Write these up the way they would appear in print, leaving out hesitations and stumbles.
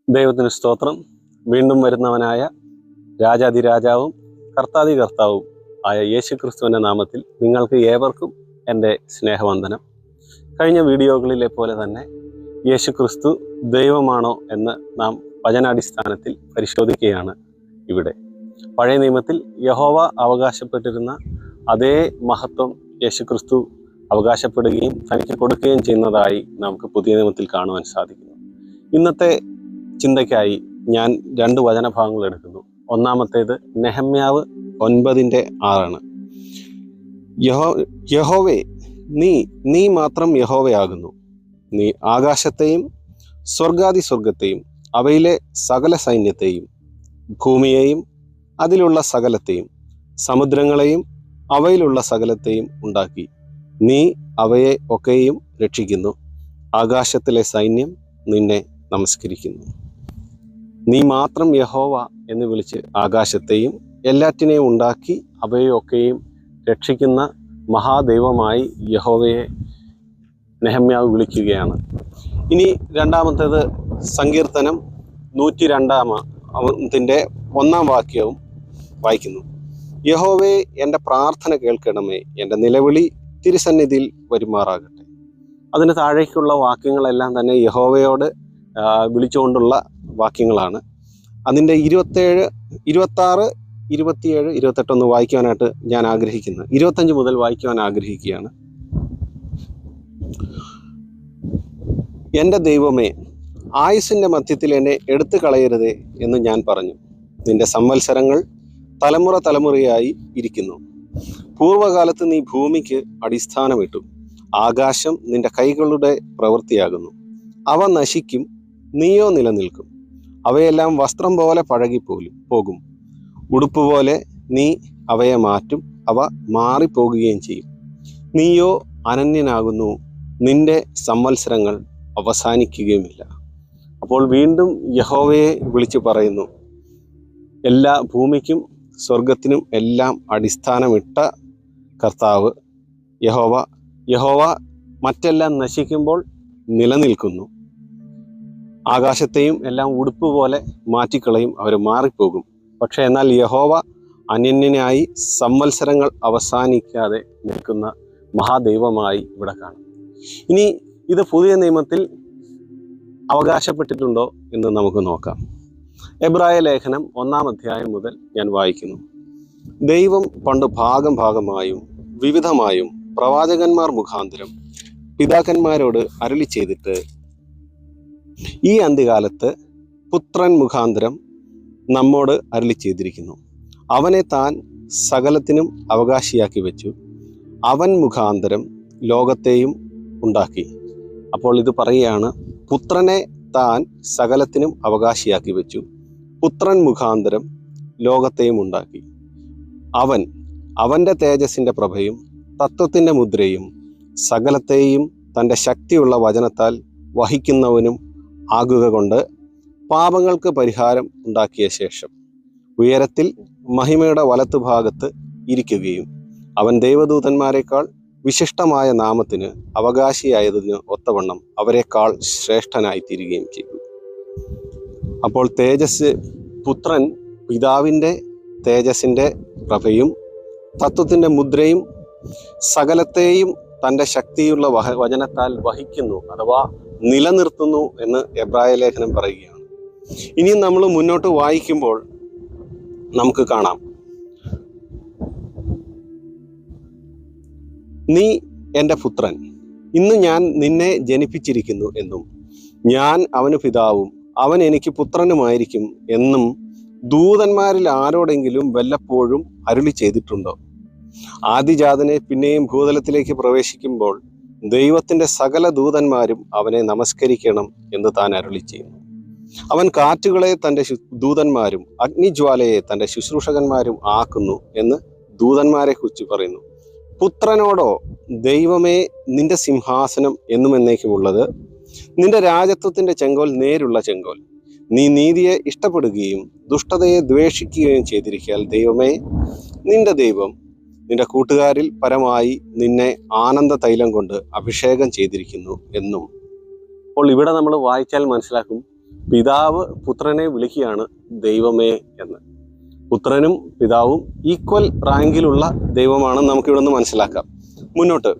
ദൈവത്തിന് സ്തോത്രം. വീണ്ടും വരുന്നവനായ രാജാതിരാജാവും കർത്താവും ആയ യേശുക്രിസ്തുവിൻ്റെ നാമത്തിൽ നിങ്ങൾക്ക് ഏവർക്കും എൻ്റെ സ്നേഹവന്ദനം. കഴിഞ്ഞ വീഡിയോകളിലെ പോലെ തന്നെ യേശുക്രിസ്തു ദൈവമാണോ എന്ന് നാം വചനാടിസ്ഥാനത്തിൽ പരിശോധിക്കുകയാണ്. ഇവിടെ പഴയ നിയമത്തിൽ യഹോവ അവകാശപ്പെട്ടിരുന്ന അതേ മഹത്വം യേശുക്രിസ്തു അവകാശപ്പെടുകയും തനിക്ക് കൊടുക്കുകയും ചെയ്യുന്നതായി നമുക്ക് പുതിയ നിയമത്തിൽ കാണുവാൻ സാധിക്കുന്നു. ഇന്നത്തെ ചിന്തയ്ക്കായി ഞാൻ 2 വചനഭാഗങ്ങൾ എടുക്കുന്നു. ഒന്നാമത്തേത് നെഹമ്യാവ് 9:6. യഹോവേ, നീ മാത്രം യഹോവയാകുന്നു. നീ ആകാശത്തെയും സ്വർഗാതിസ്വർഗത്തെയും അവയിലെ സകല സൈന്യത്തെയും ഭൂമിയെയും അതിലുള്ള സകലത്തെയും സമുദ്രങ്ങളെയും അവയിലുള്ള സകലത്തെയും ഉണ്ടാക്കി. നീ അവയെ ഒക്കെയും രക്ഷിക്കുന്നു. ആകാശത്തിലെ സൈന്യം നിന്നെ നമസ്കരിക്കുന്നു. നീ മാത്രം യഹോവ എന്ന് വിളിച്ച് ആകാശത്തെയും എല്ലാറ്റിനെയും ഉണ്ടാക്കി അവയൊക്കെയും രക്ഷിക്കുന്ന മഹാദൈവമായി യഹോവയെ നെഹമ്യാവ് വിളിക്കുകയാണ്. ഇനി രണ്ടാമത്തേത് സങ്കീർത്തനം 102-ന്റെ 1-ാം വാക്യവും വായിക്കുന്നു. യഹോവേ, എൻ്റെ പ്രാർത്ഥന കേൾക്കണമേ, എൻ്റെ നിലവിളി തിരുസന്നിധിയിൽ വരുമാറാകട്ടെ. അതിന് താഴേക്കുള്ള വാക്യങ്ങളെല്ലാം തന്നെ യഹോവയോട് വിളിച്ചുകൊണ്ടുള്ള വാക്യങ്ങളാണ്. അതിൻ്റെ 27, 26, 27, 28 വായിക്കുവാനായിട്ട് ഞാൻ ആഗ്രഹിക്കുന്നു. 25 മുതൽ വായിക്കുവാൻ ആഗ്രഹിക്കുകയാണ്. എൻ്റെ ദൈവമേ, ആയുസ്സിൻ്റെ മധ്യത്തിൽ എന്നെ എടുത്തു കളയരുതേ എന്ന് ഞാൻ പറഞ്ഞു. നിന്റെ സംവത്സരങ്ങൾ തലമുറ തലമുറയായി ഇരിക്കുന്നു. പൂർവകാലത്ത് നീ ഭൂമിക്ക് അടിസ്ഥാനമിട്ടു. ആകാശം നിന്റെ കൈകളുടെ പ്രവൃത്തിയാകുന്നു. അവ നശിക്കും, നീയോ നിലനിൽക്കും. അവയെല്ലാം വസ്ത്രം പോലെ പോകും. ഉടുപ്പ് പോലെ നീ അവയെ മാറ്റും. അവ മാറിപ്പോകുകയും ചെയ്യും. നീയോ അനന്യനാകുന്നു. നിന്റെ സംവത്സരങ്ങൾ അവസാനിക്കുകയുമില്ല. അപ്പോൾ വീണ്ടും യഹോവയെ വിളിച്ചു പറയുന്നു. എല്ലാ ഭൂമിക്കും സ്വർഗത്തിനും എല്ലാം അടിസ്ഥാനമിട്ട കർത്താവ് യഹോവ മറ്റെല്ലാം നശിക്കുമ്പോൾ നിലനിൽക്കുന്നു. ആകാശത്തെയും എല്ലാം ഉടുപ്പ് പോലെ മാറ്റിക്കളയും, അവർ മാറിപ്പോകും. പക്ഷെ എന്നാൽ യഹോവ അനന്യനായി സംവത്സരങ്ങൾ അവസാനിക്കാതെ നിൽക്കുന്ന മഹാദൈവമായി ഇവിടെ കാണും. ഇനി ഇത് പുതിയ നിയമത്തിൽ അവകാശപ്പെട്ടിട്ടുണ്ടോ എന്ന് നമുക്ക് നോക്കാം. എബ്രായ ലേഖനം 1-ാം അധ്യായം മുതൽ ഞാൻ വായിക്കുന്നു. ദൈവം പണ്ട് ഭാഗമായും വിവിധമായും പ്രവാചകന്മാർ മുഖാന്തരം പിതാക്കന്മാരോട് അരുളി ചെയ്തിട്ട് ഈ അന്ത്യകാലത്ത് പുത്രൻ മുഖാന്തരം നമ്മോട് അരുളി ചെയ്തിരിക്കുന്നു. അവനെ താൻ സകലത്തിനും അവകാശിയാക്കി വെച്ചു. അവൻ മുഖാന്തരം ലോകത്തെയും ഉണ്ടാക്കി. അപ്പോൾ ഇത് പറയുകയാണ്, പുത്രനെ താൻ സകലത്തിനും അവകാശിയാക്കി വെച്ചു. പുത്രൻ മുഖാന്തരം ലോകത്തെയും ഉണ്ടാക്കി. അവൻ്റെ തേജസ്സിൻ്റെ പ്രഭയും തത്വത്തിൻ്റെ മുദ്രയും സകലത്തെയും തൻ്റെ ശക്തിയുള്ള വചനത്താൽ വഹിക്കുന്നവനും ആകുക കൊണ്ട് പാപങ്ങൾക്ക് പരിഹാരം ഉണ്ടാക്കിയ ശേഷം ഉയരത്തിൽ മഹിമയുടെ വലത്തുഭാഗത്ത് ഇരിക്കുകയും അവൻ ദൈവദൂതന്മാരെക്കാൾ വിശിഷ്ടമായ നാമത്തിന് അവകാശിയായതിന് ഒത്തവണ്ണം അവരെക്കാൾ ശ്രേഷ്ഠനായി തീരുകയും ചെയ്തു. അപ്പോൾ പുത്രൻ പിതാവിൻ്റെ തേജസ്സിൻ്റെ പ്രഭയും തത്വത്തിൻ്റെ മുദ്രയും സകലത്തെയും തൻ്റെ ശക്തിയുള്ള വചനത്താൽ വഹിക്കുന്നു, അഥവാ നിലനിർത്തുന്നു എന്ന് എബ്രായ ലേഖനം പറയുകയാണ്. ഇനിയും നമ്മൾ മുന്നോട്ട് വായിക്കുമ്പോൾ നമുക്ക് കാണാം, നീ എൻ്റെ പുത്രൻ, ഇന്ന് ഞാൻ നിന്നെ ജനിപ്പിച്ചിരിക്കുന്നു എന്നും ഞാൻ അവന് പിതാവും അവൻ എനിക്ക് പുത്രനുമായിരിക്കും എന്നും ദൂതന്മാരിൽ ആരോടെങ്കിലും വല്ലപ്പോഴും അരുളി ചെയ്തിട്ടുണ്ടോ? ആദിജാതനെ പിന്നെയും ഭൂതലത്തിലേക്ക് പ്രവേശിക്കുമ്പോൾ ദൈവത്തിൻ്റെ സകല ദൂതന്മാരും അവനെ നമസ്കരിക്കണം എന്ന് താൻ അരുളി ചെയ്യുന്നു. അവൻ കാറ്റുകളെ തൻ്റെ ദൂതന്മാരും അഗ്നിജ്വാലയെ തൻ്റെ ശുശ്രൂഷകന്മാരും ആക്കുന്നു എന്ന് ദൂതന്മാരെ കുറിച്ച് പറയുന്നു. പുത്രനോടോ, ദൈവമേ, നിന്റെ സിംഹാസനം എന്നും എന്നേക്കുമുള്ളത്. നിന്റെ രാജത്വത്തിൻ്റെ ചെങ്കോൽ നേരുള്ള ചെങ്കോൽ. നീ നീതിയെ ഇഷ്ടപ്പെടുകയും ദുഷ്ടതയെ ദ്വേഷിക്കുകയും ചെയ്തിരിക്കാൻ ദൈവമേ, നിന്റെ ദൈവം നിന്റെ കൂട്ടുകാരിൽ പരമായി നിന്നെ ആനന്ദ തൈലം കൊണ്ട് അഭിഷേകം ചെയ്തിരിക്കുന്നു എന്നും. അപ്പോൾ ഇവിടെ നമ്മൾ വായിച്ചാൽ മനസ്സിലാക്കും, പിതാവ് പുത്രനെ വിളിക്കുകയാണ് ദൈവമേ എന്ന്. പുത്രനും പിതാവും ഈക്വൽ റാങ്കിലുള്ള ദൈവമാണെന്ന് നമുക്കിവിടെ നിന്ന് മനസ്സിലാക്കാം. മുന്നോട്ട്,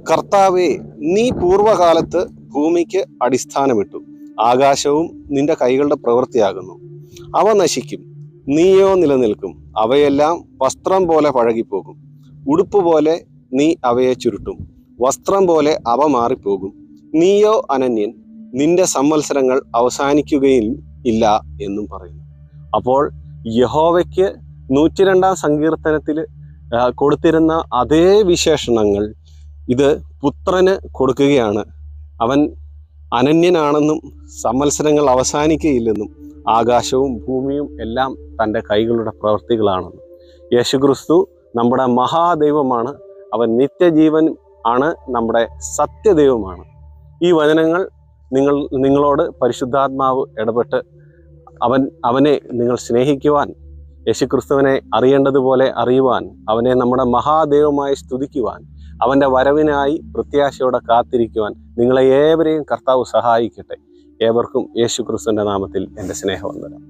കർത്താവേ, നീ പൂർവകാലത്ത് ഭൂമിക്ക് അടിസ്ഥാനമിട്ടു, ആകാശവും നിന്റെ കൈകളുടെ പ്രവൃത്തിയാകുന്നു. അവ നശിക്കും, നീയോ നിലനിൽക്കും. അവയെല്ലാം വസ്ത്രം പോലെ പഴകിപ്പോകും. ഉടുപ്പ് പോലെ നീ അവയെ ചുരുട്ടും, വസ്ത്രം പോലെ അവ മാറിപ്പോകും. നീയോ അനന്യൻ, നിന്റെ സംവത്സരങ്ങൾ അവസാനിക്കുകയും ഇല്ല എന്നും പറയുന്നു. അപ്പോൾ യഹോവയ്ക്ക് 102-ാം സങ്കീർത്തനത്തിൽ കൊടുത്തിരുന്ന അതേ വിശേഷണങ്ങൾ ഇത് പുത്രന് കൊടുക്കുകയാണ്. അവൻ അനന്യനാണെന്നും സംവത്സരങ്ങൾ അവസാനിക്കുകയില്ലെന്നും ആകാശവും ഭൂമിയും എല്ലാം തൻ്റെ കൈകളുടെ പ്രവൃത്തികളാണെന്നും. യേശുക്രിസ്തു നമ്മുടെ മഹാദൈവമാണ്. അവൻ നിത്യജീവൻ ആണ്, നമ്മുടെ സത്യദൈവമാണ്. ഈ വചനങ്ങൾ നിങ്ങളോട് പരിശുദ്ധാത്മാവ് ഇടപെട്ട് അവനെ നിങ്ങൾ സ്നേഹിക്കുവാൻ, യേശുക്രിസ്തുവിനെ അറിയേണ്ടതുപോലെ അറിയുവാൻ, അവനെ നമ്മുടെ മഹാദൈവമായി സ്തുതിക്കുവാൻ, അവൻ്റെ വരവിനായി പ്രത്യാശയോടെ കാത്തിരിക്കുവാൻ നിങ്ങളെ ഏവരെയും കർത്താവ് സഹായിക്കട്ടെ. ഏവർക്കും യേശുക്രിസ്തുവിൻ്റെ നാമത്തിൽ എൻ്റെ സ്നേഹവന്ദനം.